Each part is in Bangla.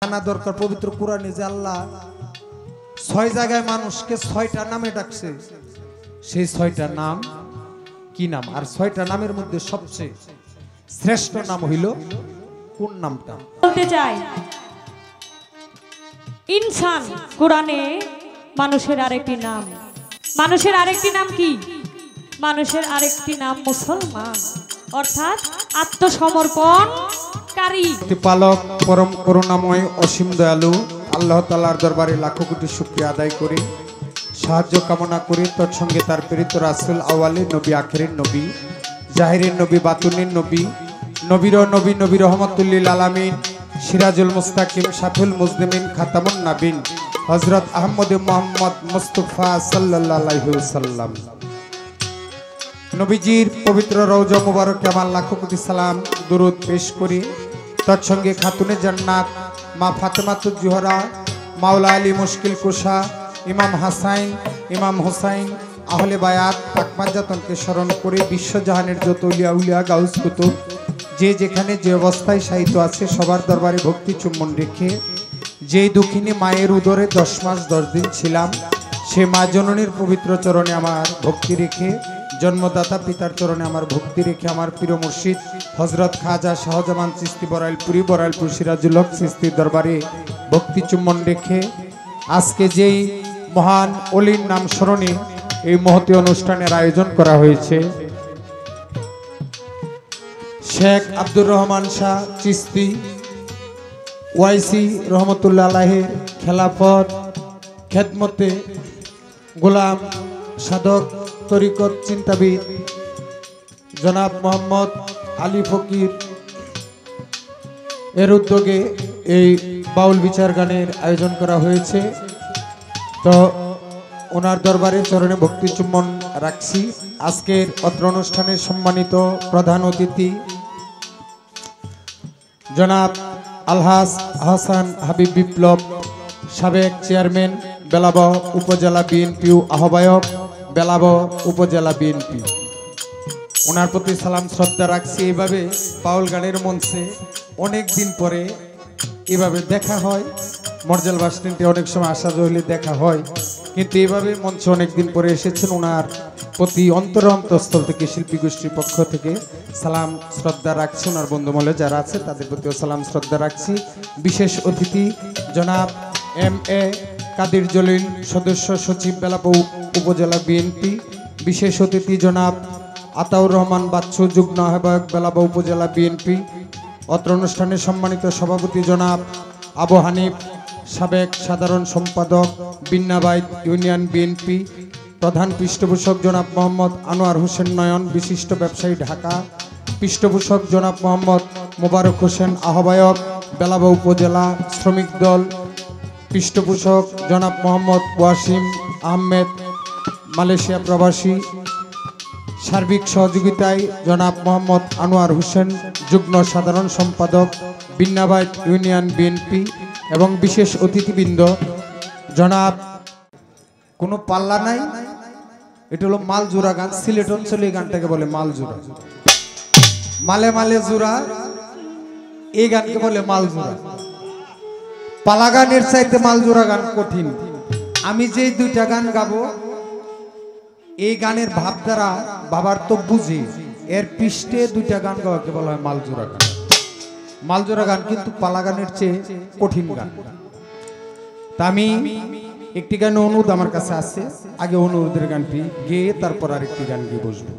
জানা দরকার পবিত্র কোরআনে যে আল্লাহ 6 জায়গায় মানুষকে 6টা নামে ডাকছে, সেই 6টা নাম কি নাম? আর 6টা নামের মধ্যে সবচেয়ে শ্রেষ্ঠ নাম হইল কোন নামটা? বলতে চাই ইনসান কোরআনে মানুষের আরেকটি নাম। মানুষের আরেকটি নাম কি? মানুষের আরেকটি নাম মুসলমান, অর্থাৎ আত্মসমর্পণকারী। প্রতিপালক পরম করুণাময় অসীম দয়ালু আল্লাহ তাআলার দরবারে লাখো কোটি শুকরিয়া আদায় করি, সাহায্য কামনা করি তৎসঙ্গে তার প্রেরিত রাসূল আউয়ালের নবী আখিরের নবী জাহিরের নবী বাতুনের নবী নবীর নবী নবী রহমাতুল লিল আলামিন সিরাজুল মুস্তাকিম শাফিউল মুজলিমিন খাতামুন নাবিন হযরত আহমদ মুহাম্মদ মুস্তাফা সাল্লাল্লাহু আলাইহি ওয়াসাল্লাম নবীজির পবিত্র রওজা মুবারকে আমার লাখো কোটি সালাম দুরূদ পেশ করি। তৎসঙ্গে খাতুনে জান্নাত মা ফাতেমাতুজ জোহরা, মাওলা আলী মুশকিল কুশা, ইমাম হাসাইন, ইমাম হুসাইন, আহলে বায়াত পাকমাজাতনকে স্মরণ করে বিশ্বজাহানের যত উলিয়া উলিয়া গাউস কুতুব যে যেখানে যে অবস্থায় শায়িত আছে সবার দরবারে ভক্তি চুম্বন রেখে, যেই দুঃখিনী মায়ের উদরে 10 মাস 10 দিন ছিলাম, সে মা জননীর পবিত্র চরণে আমার ভক্তি রেখে, জন্মদাতা পিতার চরণে আমার ভক্তি রেখে, আমার প্রিয় মুর্শিদ হযরত খাজা শাহজামান চিশতি বরাইলপুর সিরাজুল হক চিশতির দরবারে ভক্তি চুম্বন রেখে, আজকে যেই মহান অলির নাম স্মরণে এই মহতী অনুষ্ঠানের আয়োজন করা হয়েছে, শেখ আব্দুর রহমান শাহ চিশতি ওয়াইসি রহমতুল্লাহ আলাইহির খেলাফত খেদমতে গোলাম সাধক তরিকত চিন্তাবিদ জনাব মোহাম্মদ আলী ফকির এর উদ্যোগে এই বাউল বিচার গানের আয়োজন করা হয়েছে। তো ওনার দরবারে চরণে ভক্তি চুম্বন রাখছি। আজকের অত্র অনুষ্ঠানের সম্মানিত প্রধান অতিথি জনাব আলহাজ হাসান হাবিব বিপ্লব, সাবেক চেয়ারম্যান বেলাব উপজেলা বিএনপি আহ্বায়ক বেলাব উপজেলা বিএনপি, ওনার প্রতি সালাম শ্রদ্ধা রাখছি। এইভাবে বাউল গানের মঞ্চে অনেক দিন পরে এভাবে দেখা হয়, মর্জাল বাস স্ট্যান্ডে অনেক সময় আসা হলে দেখা হয়, কিন্তু এইভাবে মঞ্চে অনেক দিন পরে এসেছেন। ওনার প্রতি অন্তরস্থল থেকে শিল্পী গোষ্ঠীর পক্ষ থেকে সালাম শ্রদ্ধা রাখছি। ওনার বন্ধুমহলে যারা আছে তাদের প্রতিও সালাম শ্রদ্ধা রাখছি। বিশেষ অতিথি জনাব MA কাদির জলিল, সদস্য সচিব বেলাব উপজেলা বিএনপি। বিশেষ অতিথি জনাব আতাউর রহমান বাচ্চু, যুগ্ম আহ্বায়ক বেলাব উপজেলা বিএনপি। অত্র অনুষ্ঠানের সম্মানিত সভাপতি জনাব আবু হানিফ, সাবেক সাধারণ সম্পাদক বিন্নাবাইদ ইউনিয়ন বিএনপি। প্রধান পৃষ্ঠপোষক জনাব মোহাম্মদ আনোয়ার হোসেন নয়ন, বিশিষ্ট ব্যবসায়ী ঢাকা। পৃষ্ঠপোষক জনাব মোহাম্মদ মোবারক হোসেন, আহ্বায়ক বেলাব উপজেলা শ্রমিক দল। পৃষ্ঠপোষক জনাব মোহাম্মদ ওয়াসিম আহমেদ, মালয়েশিয়া প্রবাসী। সার্বিক সহযোগিতায় জনাব মোহাম্মদ আনোয়ার হোসেন, যুগ্ম সাধারণ সম্পাদক বিন্নাবাইদ ইউনিয়ন বিএনপি। এবং বিশেষ অতিথিবৃন্দ জনাব, কোনো পাল্লা নাই, এটা হলো মালজোড়া গান। সিলেট অঞ্চলে এই গানটাকে বলে মালজোড়া, মালে মালে জোড়া, এই গানকে বলে মালজোড়া। পালা গানের চাইতে মালজোড়া গান কঠিন। আমি যে 2টা গান গাবো, এই গানের ভাবধারা বাবার তো বুঝি, এর পৃষ্ঠে 2টা গান গাওয়াকে বলা হয় মালজোড়া গান। মালজোড়া গান কিন্তু পালা গানের চেয়ে কঠিন গান। তা আমি একটি গান অনুরোধ আমার কাছে আছে, আগে অনুরোধের গানটি গেয়ে তারপর আরেকটি গান গিয়ে বসবো।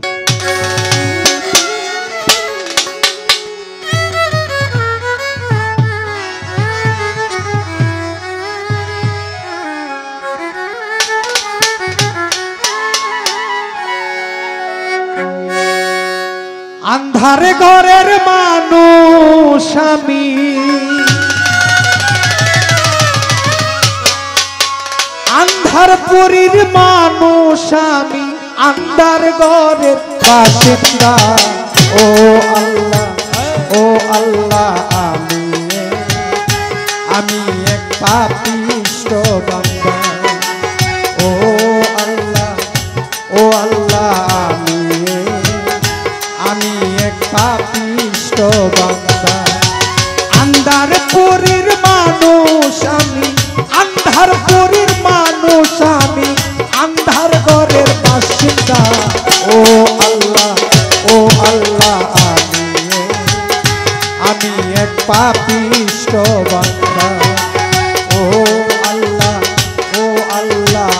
আন্ধারে ঘরের মানুষ আমি, আন্ধার পুরীর মানুষ আমি, আন্ধার ঘরের বাসিন্দা। ও আল্লাহ, ও আল্লাহ, আমি এক পাপিষ্ঠ বান্দা। ও আল্লাহ, ও আল্লাহ, আমি এক পাপিষ্ঠ বান্দা। আন্ধার পুরীর মানুষ বান্দা ও আল্লাহ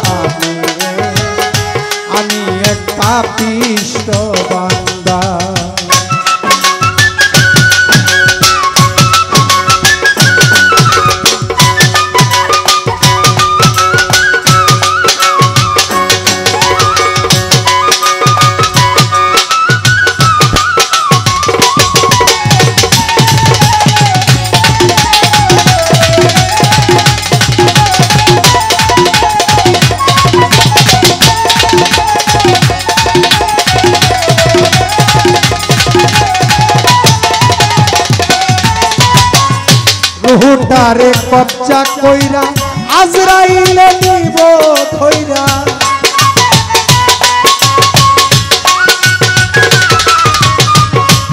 আমি এক পাপিষ্ঠ বান্দা রুহুটারে কবজা কইরা আজরাইলে নিব ধইরা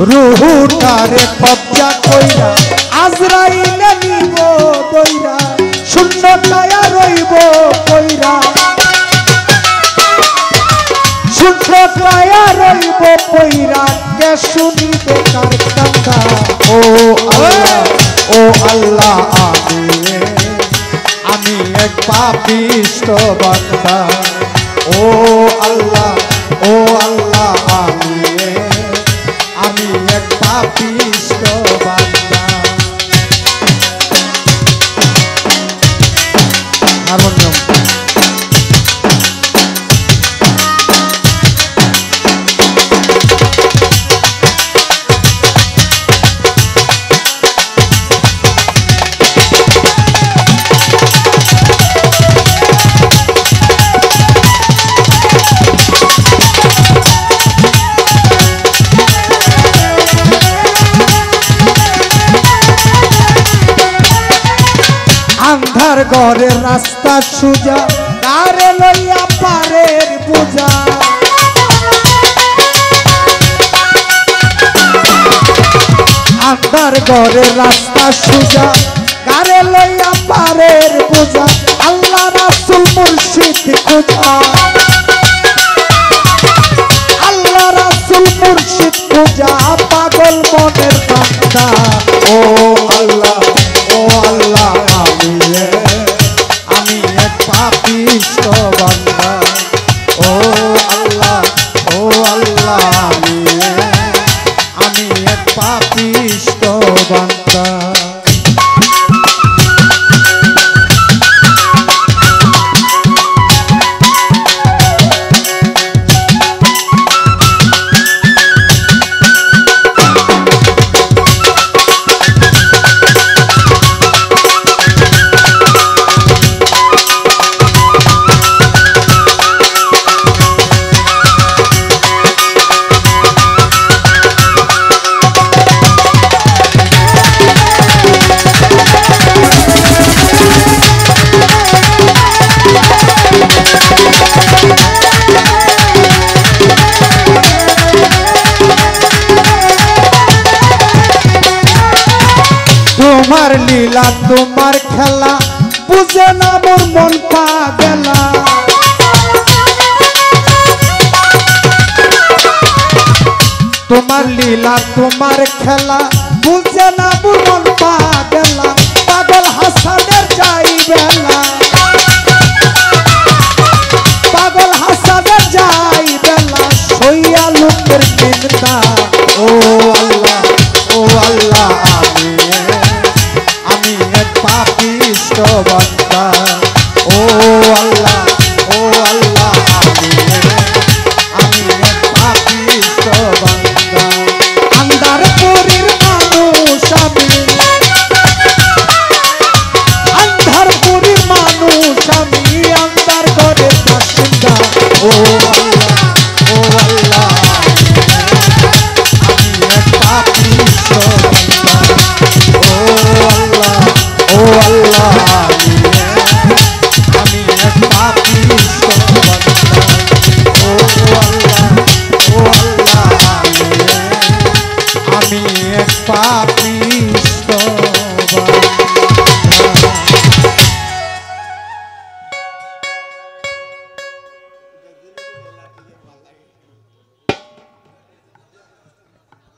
রুহুটারে কবজা কইরা আজরাইলে নিব ধইরা শূন্য কায়া রইব কইরা শূন্য কায়া রইব কইরা কে শুনিবে কার কান্দা ও আল্লাহ আমি এক পাপিষ্ঠ বান্দা ও আল্লাহ আমি এক পাপিষ্ঠ বান্দা হারমোনিয়াম আন্ধার ঘরের রাস্তা সুজা কারে লইয়া পারের পূজা আন্ধার ঘরের রাস্তা সুজা কারে লইয়া পারের পূজা আল্লাহ রাসূল মুর্শিদ খুঁজা আল্লাহ রাসূল মুর্শিদ খুঁজা পাগল মনের বান্দা ও আল্লাহ আমি এক পাপিষ্ঠ বান্দা ও আল্লাহ আমি এক পাপিষ্ঠ বান্দা তোমার লীলা তোমার খেলা বুঝে না মোর মন পাগলা তোমার লীলা তোমার খেলা বুঝে না মোর মন পাগলা পাগল হাসানের যাই বেলা পাগল হাসানের যাই বেলা সইয়া লোকের চিন্তা ও আল্লাহ আমি এক পাপিষ্ঠ বান্দা ও আল্লাহ আমি এক পাপিষ্ঠ বান্দা আন্ধার পুরীর মানুষ আমি আন্ধার পুরীর মানুষ আমি আন্ধার ঘরের বাসিন্দা ও আল্লাহ আমি এক পাপিষ্ঠ বান্দা ও আল্লাহ আমি এক পাপিষ্ঠ বান্দা ও আল্লাহ আমি এক পাপিষ্ঠ বান্দা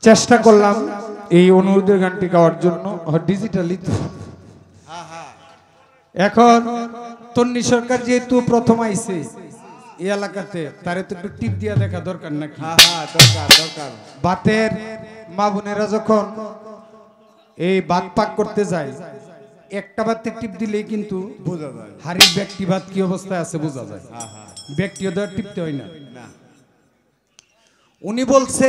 চেষ্টা করলাম এই অনুরোধের গানটি গাওয়ার জন্য ডিজিটালি এখন তন্নি সরকার যেহেতু প্রথম আইছে এই এলাকাতে, তারে তো একটু টিপ দিয়া দেখা দরকার নাকি? দরকার দরকার। ভাতের মা বোনেরা যখন এই ভাত পাক করতে যায়, একটা ভাতে টিপ দিলেই কিন্তু বোঝা যায়। হাড়ির ব্যক্তি ভাত কি অবস্থায় আছে বোঝা যায়। ব্যক্তিও দেওয়ার টিপতে হয় না। উনি বলছে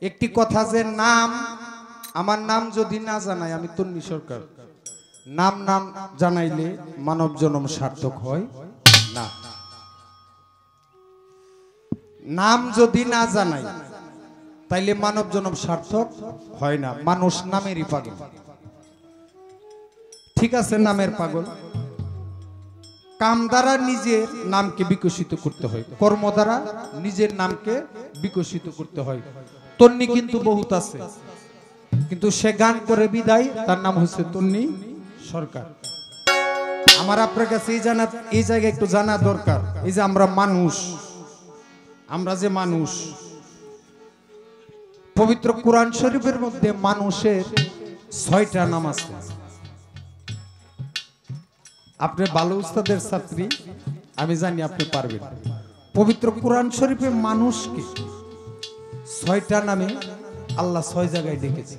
একটি কথা যে নাম, আমার নাম যদি না জানাই, আমি তন্নি সরকার, নাম নাম জানাইলে মানব জন্ম সার্থক হয় না। নাম যদি না জানাই তাইলে মানব জন্ম সার্থক হয় না। মানুষ নামেরই পাগল। ঠিক আছে, নামের পাগল। কাম দ্বারা নিজের নামকে বিকশিত করতে হয়, কর্ম দ্বারা নিজের নামকে বিকশিত করতে হয়। তন্নি কিন্তু বহুত আছে, কিন্তু সে গান করে বিদায়, তার নাম হচ্ছে তন্নি সরকার। আমার আপনার কাছে এই জায়গায় একটু জানা দরকার, এই যে আমরা মানুষ, আমরা যে মানুষ, পবিত্র কোরআন শরীফের মধ্যে মানুষের 6টা নাম আছে। আপনি ভালো উস্তাদের ছাত্রী, আমি জানি আপনি পারবেন। পবিত্র কোরআন শরীফে মানুষকে 6টা নামে আল্লাহ 6 জায়গায় ডেকেছে।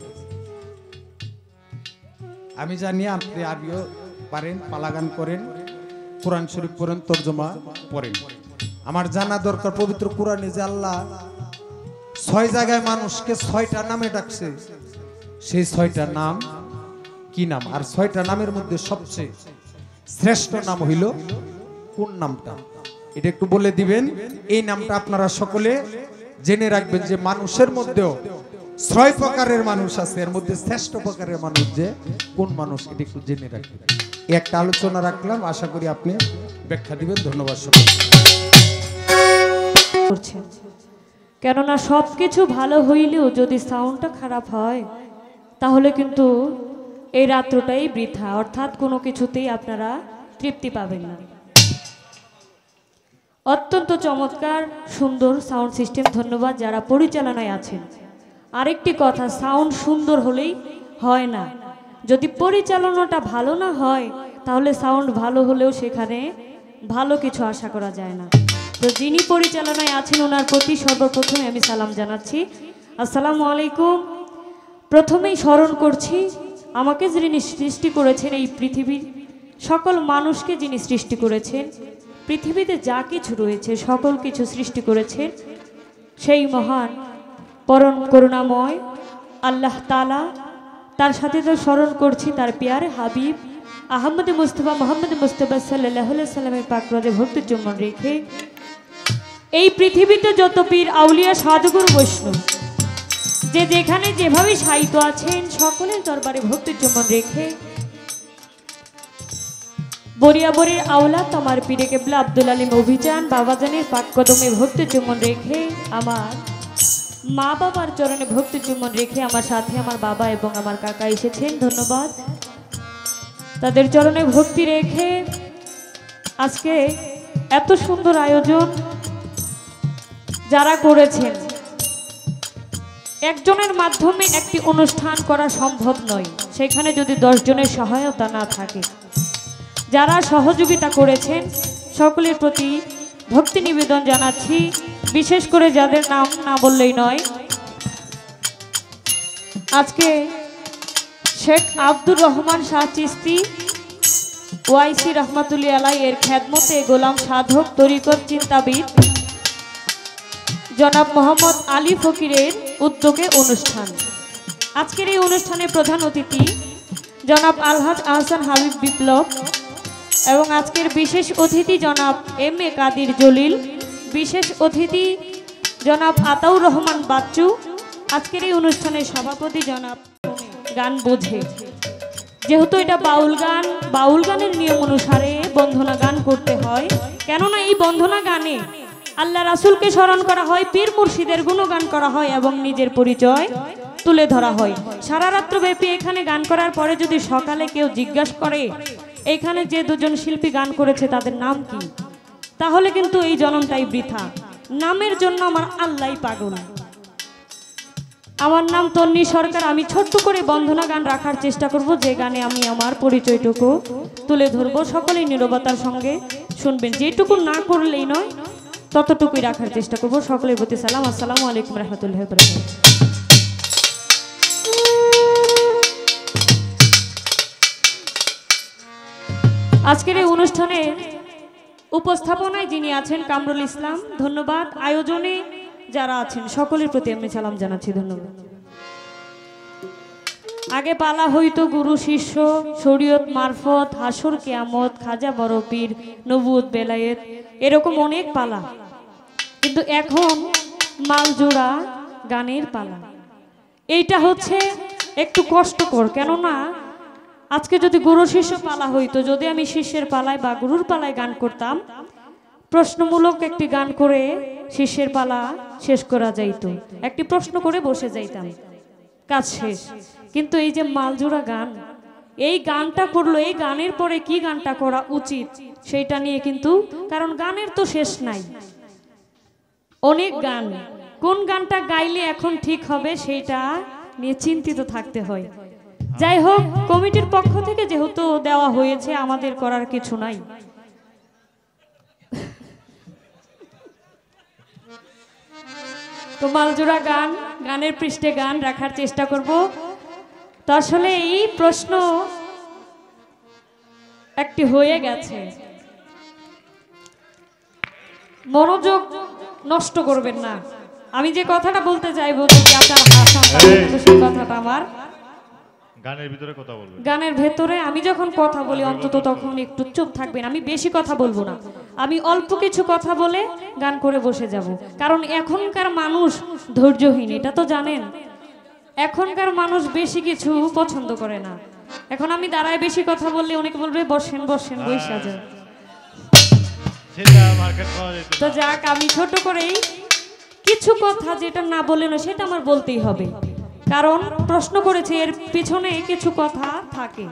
আমি জানি আপনি আরবিও পারেন, পালাগান করেন, কোরআন শরীফ পড়েন, তর্জমা পড়েন। আমার জানা দরকার পবিত্র কোরআনে যে আল্লাহ 6 জায়গায় মানুষকে 6টা নামে ডাকছে, সেই 6টা নাম কি নাম? আর 6টা নামের মধ্যে সবচেয়ে শ্রেষ্ঠ নাম হইল কোন নামটা? এটা একটু বলে দিবেন। এই নামটা আপনারা সকলে জেনে রাখবেন যে মানুষের মধ্যেও 6 প্রকারের মানুষ আছে, এর মধ্যে শ্রেষ্ঠ প্রকারের মানুষ যে কোন মানুষ, এটা একটু জেনে রাখবেন। একটা আলোচনা রাখলাম, আশা করি আপনি ব্যাখ্যা দিবেন। ধন্যবাদ সকলকে। কেননা সবকিছু ভালো হইলেও যদি সাউন্ডটা খারাপ হয় তাহলে কিন্তু এই রাত্রটাই বৃথা, অর্থাৎ কোনো কিছুতেই আপনারা তৃপ্তি পাবেন না। অত্যন্ত চমৎকার সুন্দর সাউন্ড সিস্টেম, ধন্যবাদ যারা পরিচালনায় আছেন। আরেকটি কথা, সাউন্ড সুন্দর হলেই হয় না, যদি পরিচালনাটা ভালো না হয় তাহলে সাউন্ড ভালো হলেও সেখানে ভালো কিছু আশা করা যায় না। তো যিনি পরিচালনায় আছেন ওনার প্রতি সর্বপ্রথমে আমি সালাম জানাচ্ছি, আসসালামু আলাইকুম। প্রথমেই স্মরণ করছি আমাকে যিনি সৃষ্টি করেছেন, এই পৃথিবীর সকল মানুষকে যিনি সৃষ্টি করেছেন, পৃথিবীতে যা কিছু রয়েছে সকল কিছু সৃষ্টি করেছেন সেই মহান পরম করুণাময় আল্লাহ তাআলা। তার সাথে তো স্মরণ করছি তার পিয়ারে হাবিব আহমদ মুস্তফা মোহাম্মদ মুস্তফা সাল্লাল্লাহু আলাইহি সাল্লামের পাক রোজে ভক্তি চুম্বন রেখে এই পৃথিবীতে যত পীর আউলিয়া সাধুগুরু বৈষ্ণব যে যেখানে যেভাবে সাহিত্য আছেন সকলের দরবারে ভক্তি চুম্বন রেখে বরিয়াবরের আওলাদ আমার পীরে কেবলা আব্দুল আলিম অভিযান বাবাজানের পাক কদমে ভক্তি চুম্বন রেখে আমার মা বাবার চরণে ভক্তি চুম্বন রেখে আমার সাথে আমার বাবা এবং আমার কাকা এসেছেন, ধন্যবাদ। তাদের চরণে ভক্তি রেখে আজকে এত সুন্দর আয়োজন যারা করেছেন, একজনের মাধ্যমে একটি অনুষ্ঠান করা সম্ভব নয়, সেখানে যদি 10 জনের সহায়তা না থাকে। যারা সহযোগিতা করেছেন সকলের প্রতি ভক্তি নিবেদন জানাচ্ছি, বিশেষ করে যাদের নাম না বললেই নয়। আজকে শেখ আব্দুর রহমান শাহ চিস্তি ওয়াইসি রহমাতুল্লাহ আলাই এর খেদমতে গোলাম সাধক তরিকত চিন্তাবিদ জনাব মোহাম্মদ আলী ফকিরের উদ্যোগে অনুষ্ঠান। আজকের এই অনুষ্ঠানে প্রধান অতিথি জনাব আলহাজ আহসান হাবিব বিপ্লব এবং আজকের বিশেষ অতিথি জনাব এম.এ. কাদির জলিল, বিশেষ অতিথি জনাব আতাউর রহমান বাচ্চু। আজকের এই অনুষ্ঠানের সভাপতি জনাব গান বোঝে, যেহেতু এটা বাউল গান, বাউল গানের নিয়ম অনুসারে বন্ধনা গান করতে হয়, কেননা এই বন্ধনা গানে আল্লাহ রাসূলকে স্মরণ করা হয়, পীর মুর্শিদের গুণগান করা হয় এবং নিজের পরিচয় তুলে ধরা হয়। সারা রাত্র ব্যাপী এখানে গান করার পরে যদি সকালে কেউ জিজ্ঞাসা করে এখানে যে 2 জন শিল্পী গান করেছে তাদের নাম কি, তাহলে কিন্তু এই জনমটাই বৃথা। নামের জন্য আমার আল্লাহই পাগল। আমার নাম তন্নি সরকার। আমি ছোট্ট করে বন্দনা গান রাখার চেষ্টা করব, যে গানে আমি আমার পরিচয়টুকু তুলে ধরব। সকলেই নীরবতার সঙ্গে শুনবেন, যেটুকু না করলেই নয় ততটুকুই রাখার চেষ্টা করব। সকলের প্রতি সালাম, আসসালামু আলাইকুম রহমতুল্লাহ বারাকাতুহু। আজকের এই অনুষ্ঠানে উপস্থাপনায় যিনি আছেন কামরুল ইসলাম, ধন্যবাদ। আয়োজনে যারা আছেন সকলের প্রতি আমি সালাম জানাচ্ছি, ধন্যবাদ। আগে পালা হইতো গুরু শিষ্য, শরীয়ত মারফত, হাসর কিয়ামত, খাজা বড় পীর, নবুয়ত বেলায়েত, এরকম অনেক পালা। কিন্তু এখন মালজোড়া গানের পালা। এইটা হচ্ছে একটু কষ্টকর, কেননা আজকে যদি গুরু শিষ্য পালা হইতো, যদি আমি শিষ্যের পালায় বা গুরুর পালায় গান করতাম, প্রশ্নমূলক একটি গান করে শিষ্যের পালা শেষ করা যাইত, একটি প্রশ্ন করে বসে যাইতাম, কাজ শেষ। কিন্তু এই যে মালজোড়া গান, এই গানটা করলো, এই গানের পরে কি গানটা করা উচিত সেইটা নিয়ে কিন্তু, কারণ গানের তো শেষ নাই, অনেক গান, কোন গানটা গাইলে এখন ঠিক হবে সেইটা নিয়ে চিন্তিত থাকতে হয়। যাই হোক, কমিটির পক্ষ থেকে যেহেতু দেওয়া হয়েছে, আমাদের করার কিছু নাই। তো মালজোড়া গান, গানের পৃষ্ঠে গান রাখার চেষ্টা করব। তো আসলে এই প্রশ্ন একটি হয়ে গেছে, মনোযোগ নষ্ট করবেন না। আমি যে কথাটা বলতে চাইবো, যদি আপনার সেই কথাটা আমার গানের ভিতরে কথা বলবেন, গানের ভেতরে আমি যখন কথা বলি অন্তত তখন একটু চুপ থাকবেন। আমি বেশি কথা বলবো না, আমি অল্প কিছু কথা বলে গান করে বসে যাব। কারণ এখনকার মানুষ ধৈর্যহীন, এটা তো জানেন। এখনকার মানুষ বেশি কিছু পছন্দ করে না। এখন আমি দাঁড়ায় বেশি কথা বললে অনেকে বলবে বসেন বসেন, বইসা যান। সেটা মার্কেট করা যেত তো না। যাক, আমি ছোট করেই কিছু কথা যেটা না বললে না সেটা আমার বলতেই হবে, কারণ প্রশ্ন করেছে, এর পিছনে কিছু কথা থাকে,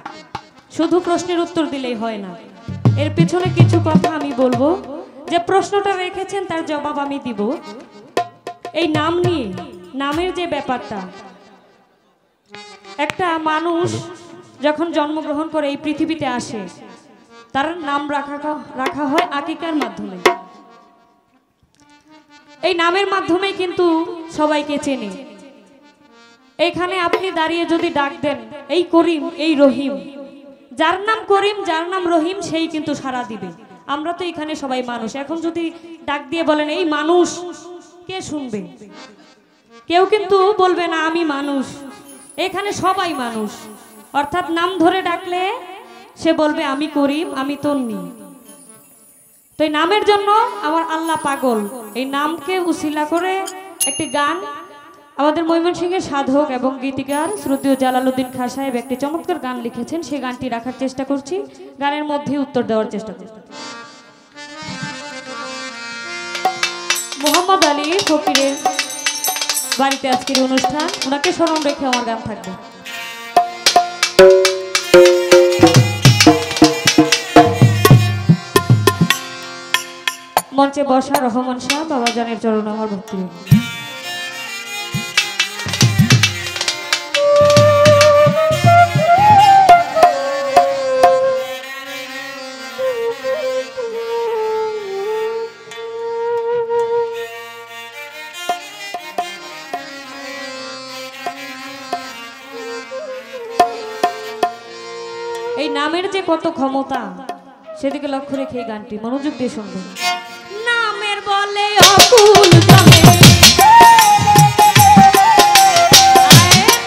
শুধু প্রশ্নের উত্তর দিলেই হয় না, এর পিছনে কিছু কথা আমি বলবো। যে প্রশ্নটা রেখেছেন তার জবাব আমি দিব। এই নাম নিয়ে, নামের যে ব্যাপারটা, একটা মানুষ যখন জন্মগ্রহণ করে এই পৃথিবীতে আসে, তার নাম রাখা হয় আকিকার মাধ্যমে। এই নামের মাধ্যমে কিন্তু সবাইকে চেনে। এখানে আপনি দাঁড়িয়ে যদি ডাক দেন এই করিম, এই রহিম, যার নাম করিম, যার নাম রহিম, সেই কিন্তু সাড়া দিবে। আমরা তো এখানে সবাই মানুষ, এখন যদি ডাক দিয়ে বলেন এই মানুষ, কে শুনবে? কেউ কিন্তু বলবে না আমি মানুষ। এখানে সবাই মানুষ, অর্থাৎ নাম ধরে ডাকলে সে বলবে আমি করিম, আমি তন্নি। তো এই নামের জন্য আমার আল্লাহ পাগল। এই নামকে উসিলা করে একটি গান আমাদের ময়মনসিংহের সাধক এবং গীতিকার শ্রদ্ধেয় জালালউদ্দিন খাঁ সাহেব একটি চমৎকার গান লিখেছেন, সেই গানটি রাখার চেষ্টা করছি, গানের মধ্যে উত্তর দেওয়ার চেষ্টা করছি। মোহাম্মদ আলী ফকিরের বাড়িতে আজকের অনুষ্ঠান, ওনাকে স্মরণ রেখে আমার গান থাকবে। মঞ্চে বসা রহমান শাহ বাবাজানের চরণে আমার ভক্তি। এই নামের যে কত ক্ষমতা সেদিকে লক্ষ্য রেখে এই গানটি মনোযোগ দিয়ে শুনবেন। নামের বলে অকুল জমে,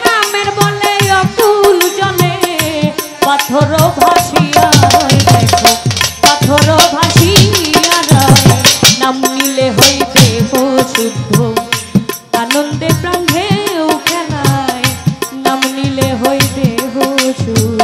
নামের বলে অকুল জমে, পাথর ভাসিয়া রয়, দেখো পাথর ভাসিয়া রয়, নাম নিলে হইতে শুদ্ধ, আনন্দে প্রাণ ঢেউ খেলায়, নাম নিলে হইতে শুদ্ধ।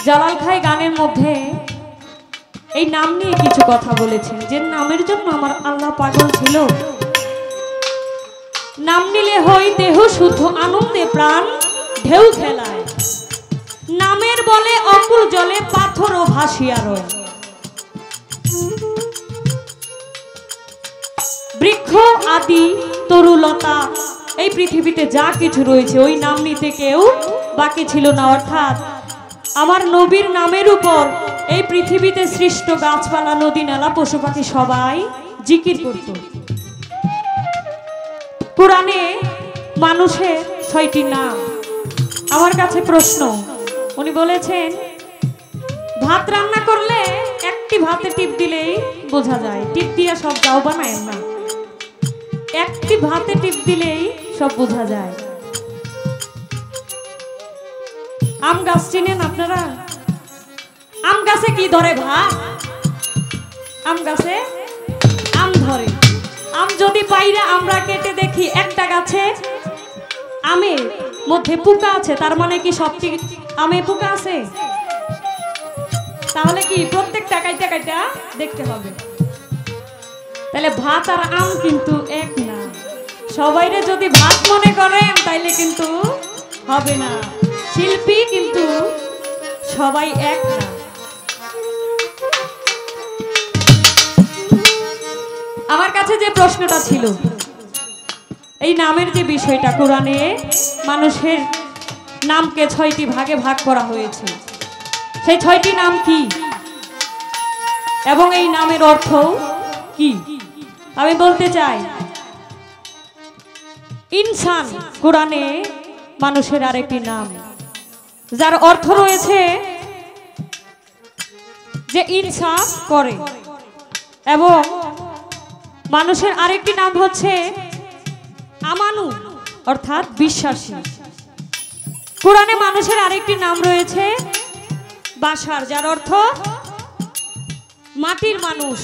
জালাল খাই গানের মধ্যে এই নাম নিয়ে কিছু কথা বলেছেন, যে নামের জন্য আমার আল্লাহ পাগল ছিল। নাম নিলে হই দেহ শুদ্ধ, আনন্দে প্রাণ ঢেউ খেলায়। নামের বলে অকুল জলে পাথরও ভাসিয়া রয়। বৃক্ষ আদি তরুলতা এই পৃথিবীতে যা কিছু রয়েছে ওই নাম নিতে কেউ বাকি ছিল না। অর্থাৎ আমার নবীর নামের উপর এই পৃথিবীতে সৃষ্ট গাছপালা, নদী, নালা, পশু পাখি সবাই জিকির করত। কোরআনে মানুষের 6টি নাম। আমার কাছে প্রশ্ন, উনি বলেছেন ভাত রান্না করলে একটি ভাতে টিপ দিলেই বোঝা যায়, টিপ দিয়ে সব যাও বানায় না, একটি ভাতে টিপ দিলেই সব বোঝা যায়। আম গাছ চিনেন আপনারা? আম গাছে কি ধরে ভাত? আম গাছে আম ধরে। আম যদি পাইরা আমরা কেটে দেখি একটা গাছে আমের মধ্যে পোকা আছে, তার মানে কি সবটি আমে পোকা আছে? তাহলে কি প্রত্যেকটা কাইটা কাইটা দেখতে হবে। তাহলে ভাত আর আম কিন্তু এক না। সবাইরে যদি ভাত মনে করেন তাইলে কিন্তু হবে না। শিল্পী কিন্তু সবাই এক না। আমার কাছে যে প্রশ্নটা ছিল, এই নামের যে বিষয়টা, কোরআনে মানুষের নামকে 6টি ভাগে ভাগ করা হয়েছে। সেই 6টি নাম কি এবং এই নামের অর্থ কি আমি বলতে চাই। ইনসান কোরআনে মানুষের আরেকটি নাম, যার অর্থ রয়েছে যে ইনসাফ করে, এবং মানুষের আরেকটি নাম হচ্ছে আমানু অর্থাৎ বিশ্বাসী। কোরআনে মানুষের আরেকটি নাম রয়েছে বাশার, যার অর্থ মাটির মানুষ।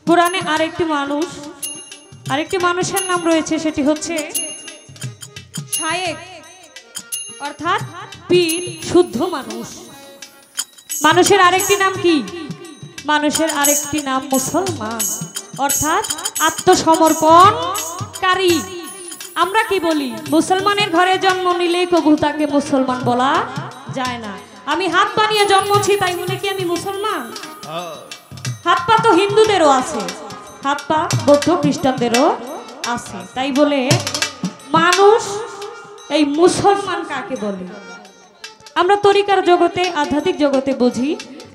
কোরআনে আরেকটি মানুষের নাম রয়েছে, সেটি হচ্ছে শায়েক অর্থাৎ পীর, শুদ্ধ মানুষ। মানুষের আরেকটি নাম কি? মানুষের আরেকটি নাম মুসলমান অর্থাৎ আত্মসমর্পণকারী। আমরা কি বলি? মুসলমানের ঘরে জন্ম নিলে কবু তাকে মুসলমান বলা যায় না। আমি হাত বানিয়ে জন্মছি তাই মনে কি আমি মুসলমান? হাত পা তো হিন্দুদেরও আছে, হাত পা বৌদ্ধ খ্রিস্টানদেরও আছে। তাই বলে মানুষ এই মুসলমান কাকে বলে? আমরা তরিকার জগতে, আধ্যাত্মিক জগতে বুঝি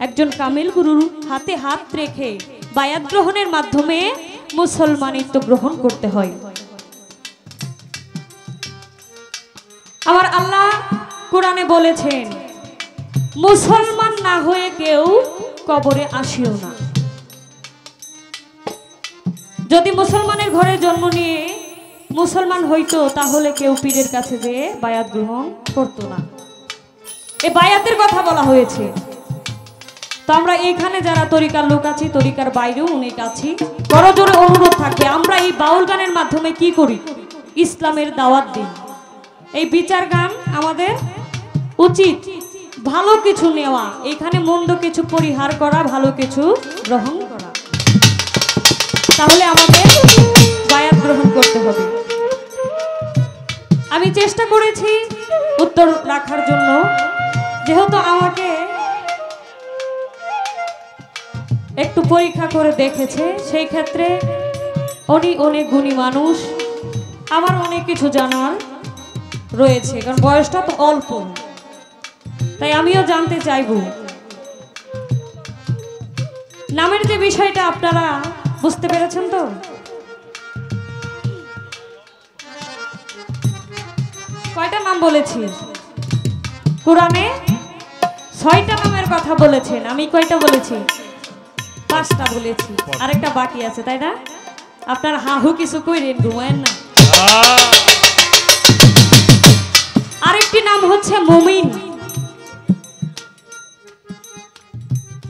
একজন কামিল গুরুর হাতে হাত রেখে বায়াত গ্রহণের মাধ্যমে মুসলমানিত্ব গ্রহণ করতে হয়। আমার আল্লাহ কোরআনে বলেছেন, মুসলমান না হয়ে কেউ কবরে আসিও না। যদি মুসলমানের ঘরে জন্ম নিয়ে মুসলমান হইতো তাহলে কেউ পীরের কাছে যেয়ে বায়াত গ্রহণ করতো না। এই বায়াতের কথা বলা হয়েছে। তো আমরা এইখানে যারা তরিকার লোক আছি, তরিকার বাইরেও অনেক আছি, করজোরে অনুরোধ থাকে আমরা এই বাউল গানের মাধ্যমে কি করি? ইসলামের দাওয়াত দিই। এই বিচার গান আমাদের উচিত ভালো কিছু নেওয়া, এখানে মন্দ কিছু পরিহার করা, ভালো কিছু গ্রহণ করা। তাহলে আমাদের বায়াত গ্রহণ করতে হবে। আমি চেষ্টা করেছি উত্তর রাখার জন্য, যেহেতু আমাকে একটু পরীক্ষা করে দেখেছে, সেই ক্ষেত্রে উনি অনেক গুণী মানুষ, আমার অনেক কিছু জানার রয়েছে, কারণ বয়সটা তো অল্প। তাই আমিও জানতে চাইব নামের যে বিষয়টা। আপনারা বুঝতে পেরেছেন তো? কয়টা নাম বলেছি? কোরআনে 6টা নামের কথা বলেছেন। আমি কয়টা বলেছি? 5টা বলেছি, আরেকটা বাকি আছে, তাই না? আপনার হাহু কিছু কইরেন, ঘুমায়েন না। আরেকটি নাম হচ্ছে মুমিন।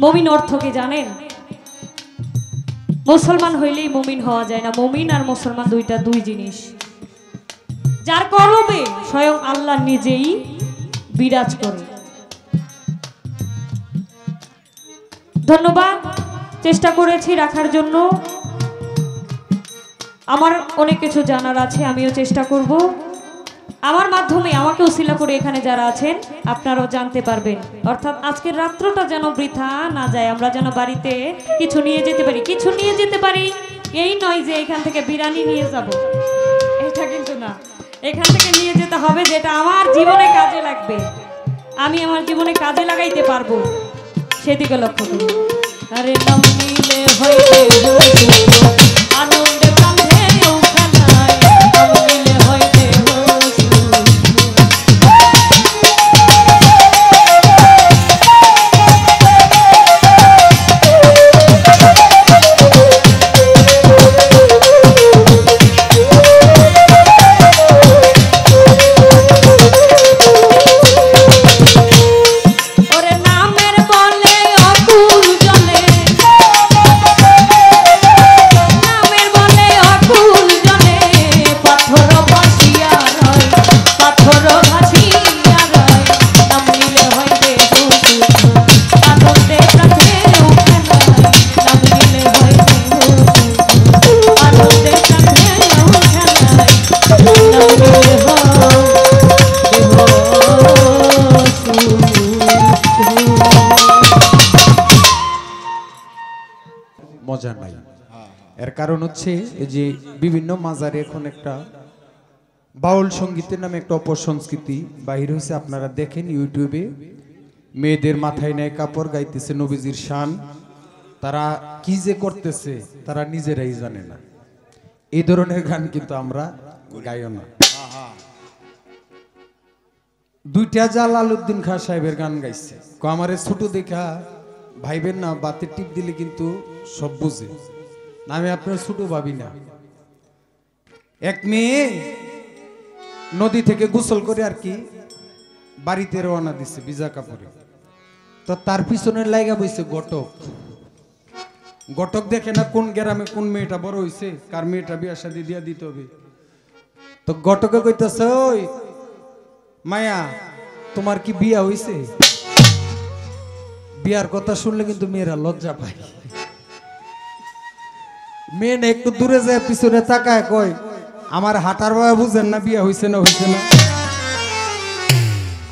মুমিন অর্থ কি জানেন? মুসলমান হইলেই মুমিন হওয়া যায় না। মুমিন আর মুসলমান দুই জিনিস। যার কলবে স্বয়ং আল্লাহ নিজেই বিরাজ করে। ধন্যবাদ, চেষ্টা করেছি রাখার জন্য। আমার অনেক কিছু জানার আছে, আমিও চেষ্টা করব। আমার মাধ্যমে আমাকে উসিলা করে এখানে যারা আছেন আপনারাও জানতে পারবেন, অর্থাৎ আজকের রাত্রটা যেন বৃথা না যায়, আমরা যেন বাড়িতে কিছু নিয়ে যেতে পারি। কিছু নিয়ে যেতে পারি এই নয় যে এখান থেকে বিরিয়ানি নিয়ে যাব, এটা কিন্তু না। এখান থেকে নিয়ে যেতে হবে যেটা আমার জীবনে কাজে লাগবে, আমি আমার জীবনে কাজে লাগাইতে পারবো, সেদিকে লক্ষ্য করি। আরে নাম নিলে হইবে আনন্দে প্রাণে উখানায়, নাম নিলে হইবে মজা নাই। এর কারণ হচ্ছে এই যে বিভিন্ন মাজারে এখন একটা বাউল সঙ্গীতের নামে একটা অপসংস্কৃতি বাহির হয়েছে। আপনারা দেখেন ইউটিউবে, মেয়েদের মাথায় নেয় কাপড়, গাইতেছে নবীজির শান। তারা কি যে করতেছে তারা নিজেরাই জানে না। এই ধরনের গান কিন্তু আমরা গাইও না। দুইটা জালালউদ্দিন খাঁ সাহেবের গান গাইছে, আমারে ছোট দেখা ভাইবেন না, বাতে টিপ দিলে কিন্তু সব বুঝে না, আমি আপনার ছোট ভাবি না। এক মেয়ে নদী থেকে গোসল করে আর কি বাড়িতে রওনা দিচ্ছে ভিজা কাপড়ে, তো তার পিছনে লাইগা বইছে ঘটক। ঘটক দেখে না কোন গ্রামে কোন মেয়েটা বড় হইছে, কার মেয়েটা বিয়া শাদী দিয়া দিতে হবে। তো ঘটকে কইতাছে, ওই মায়া তোমার কি বিয়া হইছে? বিয়ার কথা শুনলে কিন্তু মেয়েরা লজ্জা পায়। মেয়ে না একটু দূরে যায় পিছনে তাকায় কয়, আমার হাঁটার বাবা বুঝেন না বিয়া হইছে না হইছে না?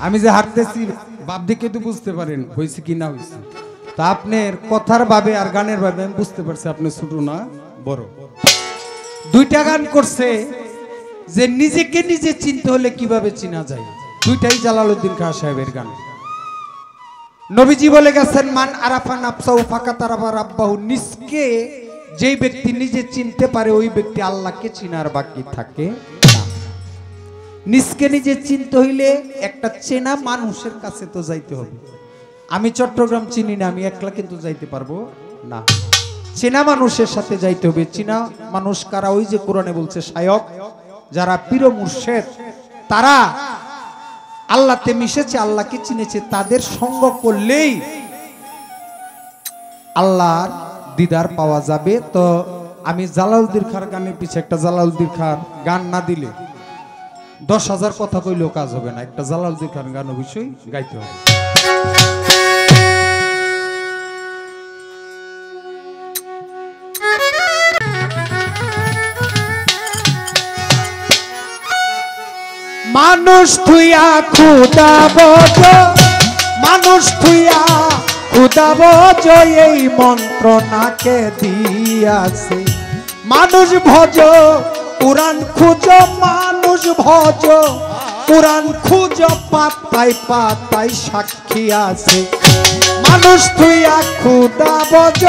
আমি যে হাঁটতেছি বাপ দিকে তো বুঝতে পারেন হইছে কি না হইছে। তা আপনার কথার ভাবে আর গানের ভাবে আমি বুঝতে পারছি আপনি ছোট না বড়। দুইটা গান করছে যে নিজেকে নিজে চিনতে হলে কিভাবে চিনা যায়, দুইটাই জালালউদ্দিন খাঁ সাহেবের গান। নবীজি বলে গেছেন, মান আরাফা নাফসাহু ফাকাত আরাফা রাব্বাহু। নিজকে যেই ব্যক্তি নিজে চিনতে পারে ওই ব্যক্তি আল্লাহকে চিনার বাকি থাকে না। নিজকে নিজে চিনতে হইলে একটা চেনা মানুষের কাছে তো যাইতে হবে। আমি চট্টগ্রাম চিনি না, আমি একলা কিন্তু যাইতে পারবো না, চেনা মানুষের সাথে যাইতে হবে। চেনা মানুষ কারা? ওই যে কোরআনে বলছে শায়ক, যারা পীর মুর্শেদ, তারা আল্লাহতে মিশেছে, আল্লাহকে চিনেছে, তাদের সঙ্গ করলেই আল্লাহর দিদার পাওয়া যাবে। তো আমি জালালউদ্দিন খাঁর গানের পিছে একটা জালালউদ্দিন খাঁর গান না দিলে 10,000 কথা কইলেও কাজ হবে না। একটা জালালউদ্দিন খাঁর গান অবশ্যই গাইতে হবে। মানুষ থুইয়া খুদা বজ, মানুষ থুইয়া খুদা বজ, এই মন্ত্রণাকে দিয়াছে। মানুষ ভজ পুরাণ খুঁজ, মানুষ ভজ পুরাণ খুঁজ, পাতায় পাতায় সাক্ষী আছে। মানুষ থুইয়া খুদা বজ,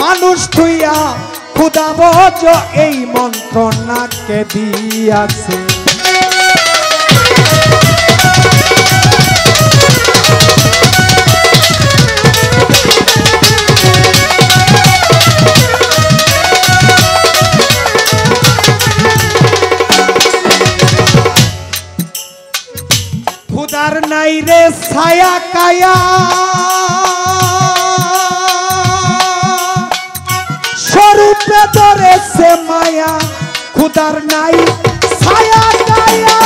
মানুষ থুইয়া খুদা বজ, এই মন্ত্রণাকে দিয়াছে। খুদার নাই রে ছায়া কায়া, স্বরূপে ধরেছে মায়া। খুদার নাই ছায়া কায়া,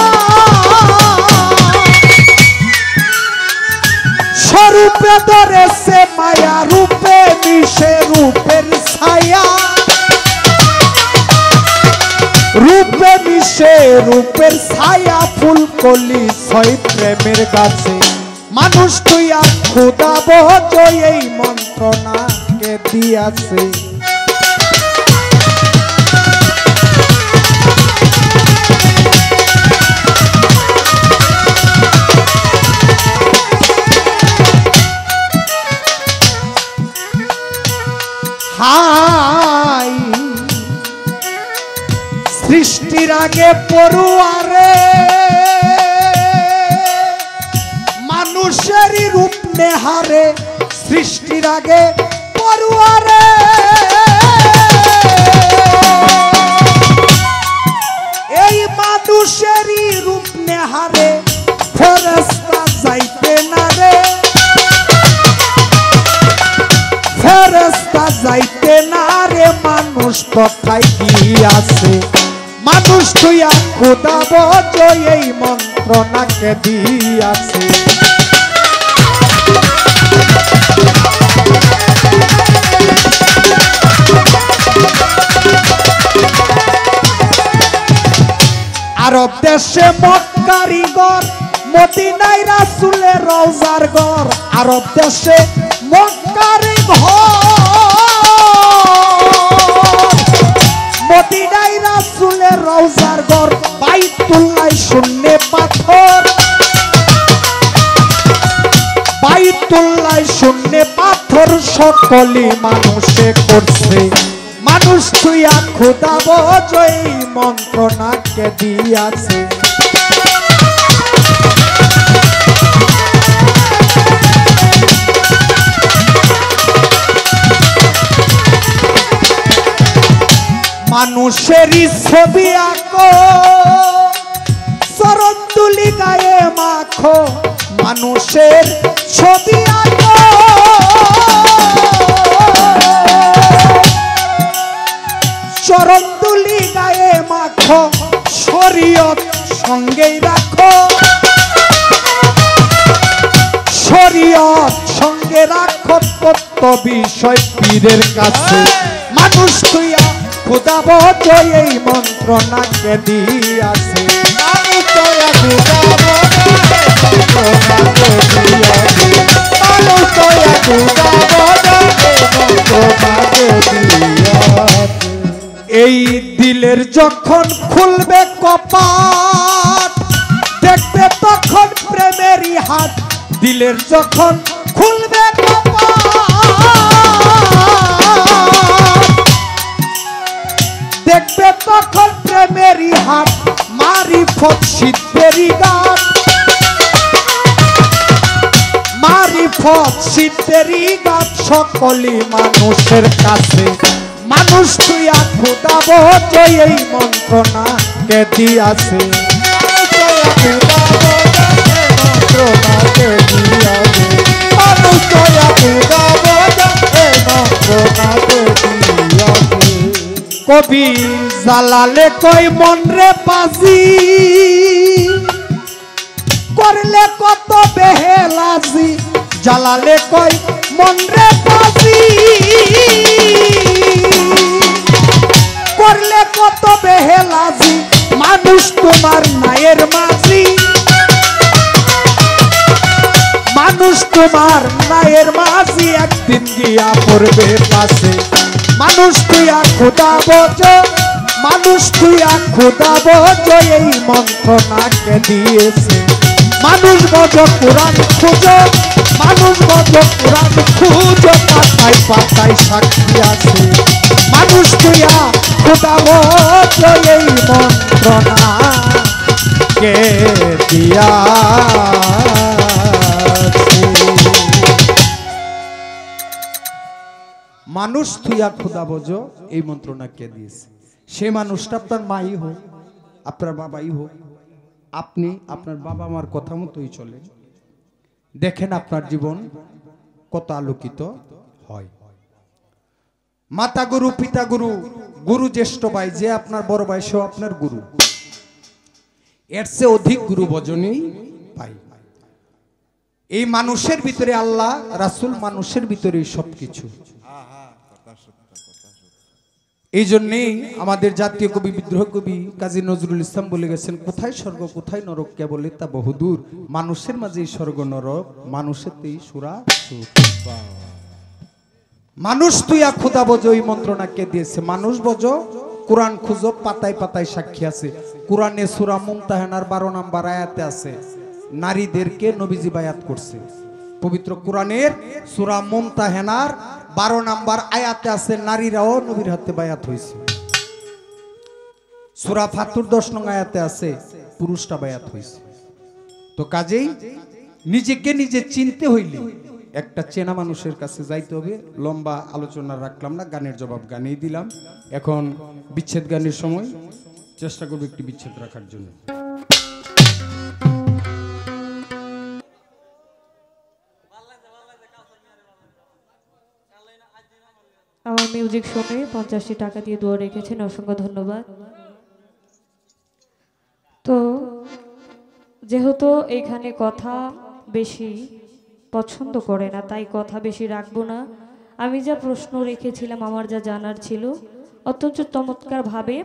স্বরূপে ধরেছে মায়া, রূপে মিশে রূপের ছায়া, রূপে মিশে রূপের ছায়া, ফুলকলি ছয় প্রেমের গাছে। মানুষ তুইয়া খোদা বজ এই মন্ত্রণা কে দিয়াছে। হাই সৃষ্টির আগে পড়ুয়ারে, মানুষেরই রূপ নেহারে, সৃষ্টির আগে পড়ুয়ারে। এই মানুষেরই রূপ নেহারে ফেরেশতা যাইতে না রে, ফেরেশতা যাইতে না রে, মানুষ কথায় কি আছে। মানুষ তুইয়া খোদা বজ এই মন্ত্রণাকে দিয়াছে। আরব দেশে মক্কারি ঘর, মদিনায় রাসূলের রওজার ঘর। আরব দেশে মক্কারি ঘর, মদিনায় রাসূলের রওজার ঘর। বাইতুল্লাহ শূন্য পাথর, বাইতুল্লাহ শূন্য পাথর, সকলই মানুষে করছে। মানুষ তুইয়া খোদা বজ এই মন্ত্রণাকে দিয়াছে। মানুষেরই ছবি আঁকো, চরণ তুলি গায়ে মাখো, মানুষের ছবি আঁকো। চরণ তুলি গায়ে মাখো, শরীয়ত সঙ্গেই রাখো, শরীয়ত সঙ্গে রাখো, তত্ত্ব বিষয় পীরের কাছে। মানুষ তুইয়া খোদা বজ এই মন্ত্রণাকে দিয়াছে। মানুষ তুইয়া খোদা বজ এই মন্ত্রণাকে দিয়াছে। মানুষ তুইয়া খোদা বজ এই মন্ত্রণাকে দিয়াছে। এই দিলের যখন খুলবে কপাট, দেখবে তখন প্রেমেরই হাট। দিলের যখন খুলবে কপাট, দেখবে তখন প্রেমেরই হাট। মারিফত সিদ্ধেরই গান, মারিফত সিদ্ধেরই গান, সকলই মানুষের কাছে। মানুষ তুইয়া খোদা বজ এই মন্ত্রণাকে দিয়াছে। মানুষ তুইয়া খোদা বজ এই মন্ত্রণাকে দিয়াছে। কবি জালালে কই মন রে পাজি, করলে কত বেহেলাজি। জালালে কই মন রে পাজি, করলে কত বেহেলাজি। মানুষ তোমার নায়ের মাঝি, মানুষ তোমার নায়ের মাঝি, একদিন গিয়া পড়বে পাশে। মানুষ তুইয়া খোদা বজ, মানুষ তুইয়া খোদা বজ এই মন্ত্রণাকে দিয়েছে। মানুষ বজ কোরআন খুঁজো, মানুষ বজ কোরআন খুঁজো, পাতায় পাতায় সাক্ষী আছে। মানুষ তুইয়া খোদা বজ এই মন্ত্রণাকে দিয়াছে। মানুষ তুইয়া খোদা বজ এই মন্ত্রণাকে দিয়েছে। সে মানুষটা আপনার মাই হোক, আপনার বাবাই হোক, আপনি আপনার বাবা মার কথা মতোই চলে, দেখেন আপনার জীবন কত আলোকিত হয়। মাতা গুরু, পিতা গুরু, গুরু জ্যেষ্ঠ ভাই, যে আপনার বড় ভাই সেও আপনার গুরু। এর চেয়ে অধিক গুরু ভজনই পাই। এই মানুষের ভিতরে আল্লাহ, রাসূল মানুষের ভিতরে সবকিছু। এই জন্যেই আমাদের জাতীয় কবি, বিদ্রোহ কবি কাজী নজরুল ইসলাম বলে গেছেন, কোথায় স্বর্গ কোথায় নরক কেবল তা বহুদূর, মানুষের মাঝেই স্বর্গ নরক, মানুষেতেই সুরা সুখ। মানুষ তুই খোদা বোঝো, এই মন্ত্রণাকে দিয়েছে। মানুষ বোঝো, কোরআন খুঁজো, পাতায় পাতায় সাক্ষী আছে। কোরআনে সূরা মুমতাহানার 12 নম্বর আয়াতে আছে নারীদেরকে নবীজি বায়াত করছে। পবিত্র কোরআনের সূরা মুমতাহানার 12 নম্বর আয়াতে আছে নারীরাও নবীর হাতে বায়াত হয়েছে। সূরা ফাতুর 10 নং আয়াতে আছে পুরুষরা বায়াত হয়েছে। তো কাজেই নিজেকে নিজে চিনতে হইলে একটা চেনা মানুষের কাছে যাইতে হবে। লম্বা আলোচনা রাখলাম না, গানের জবাব গানেই দিলাম। এখন বিচ্ছেদ গানের সময় চেষ্টা করবো একটি বিচ্ছেদ রাখার জন্য। আমার মিউজিক শুনে 50টি টাকা দিয়ে দোয়া রেখেছেন, অসংখ্য ধন্যবাদ। তো যেহেতু এখানে কথা বেশি পছন্দ করে না, তাই কথা বেশি রাখবো না। আমি যা প্রশ্ন রেখেছিলাম, আমার যা জানার ছিল, অত্যন্ত চমৎকারভাবে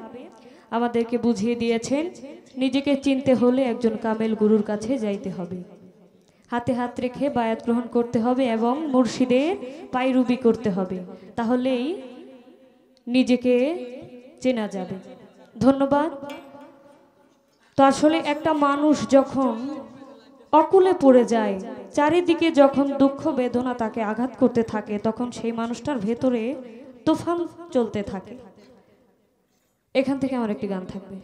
আমাদেরকে বুঝিয়ে দিয়েছেন। নিজেকে চিনতে হলে একজন কামেল গুরুর কাছে যাইতে হবে, হাতে হাত রেখে বায়াত গ্রহণ করতে হবে এবং মুর্শিদের পায়রুবি করতে হবে, তাহলেই নিজেকে চেনা যাবে। ধন্যবাদ। তো আসলে একটা মানুষ যখন অকুলে পড়ে যায়, চারিদিকে যখন দুঃখ বেদনা তাকে আঘাত করতে থাকে, তখন সেই মানুষটার ভেতরে তুফান চলতে থাকে। এখান থেকে আমার একটি গান থাকবে।